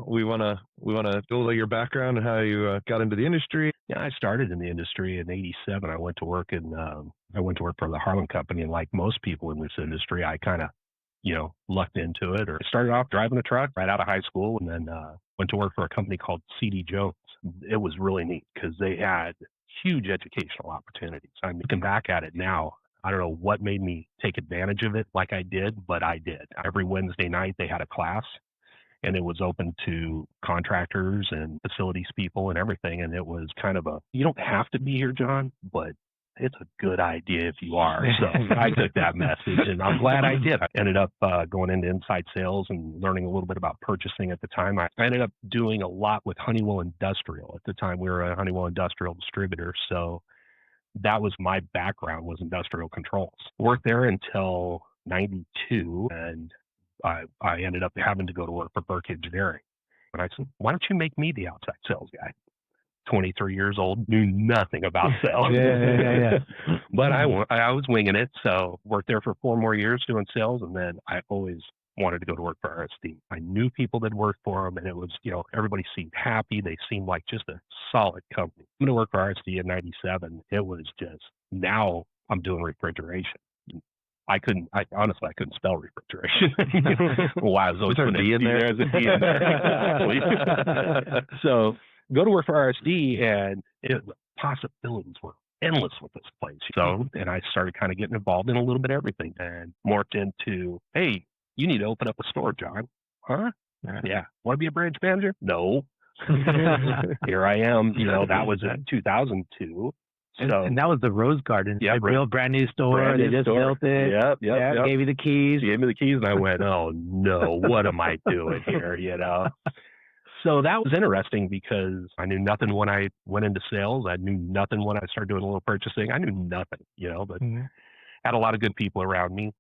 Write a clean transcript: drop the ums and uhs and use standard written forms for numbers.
we wanna build your background and how you got into the industry. Yeah, I started in the industry in '87. I went to work for the Harlan Company, and like most people in this industry, I kind of lucked into it. Or I started off driving a truck right out of high school, and then went to work for a company called CD Jones. It was really neat because they had huge educational opportunities. I'm looking back at it now. I don't know what made me take advantage of it like I did, but I did. Every Wednesday night they had a class, and it was open to contractors and facilities people and everything. And it was kind of you don't have to be here, John, but it's a good idea if you are. So I took that message, and I'm glad I did. I ended up going into inside sales and learning a little bit about purchasing at the time. I ended up doing a lot with Honeywell Industrial. At the time, we were a Honeywell Industrial distributor. So that was my background, was industrial controls. Worked there until 92, and I ended up having to go to work for Burke Engineering. And I said, why don't you make me the outside sales guy? 23 years old, knew nothing about sales. Yeah. But I was winging it. So worked there for 4 more years doing sales. And then I always wanted to go to work for RSD. I knew people that worked for them, and it was, everybody seemed happy. They seemed like just a solid company. I'm going to work for RSD in 97. It was just, now I'm doing refrigeration. I honestly couldn't spell refrigeration. Why I was always putting a D in there. There's a D in there. Exactly. So go to work for RSD, and possibilities were endless with this place. So, and I started kind of getting involved in a little bit of everything, and morphed into, hey, you need to open up a store, John. Huh? Yeah. Want to be a branch manager? No. Here I am. That was in 2002. So, and that was the Rose Garden. Yeah, real brand new store. They just built it. Yep. Gave you the keys. She gave me the keys, and I went, oh no, what am I doing here? So that was interesting because I knew nothing when I went into sales. I knew nothing when I started doing a little purchasing. I knew nothing, but had a lot of good people around me.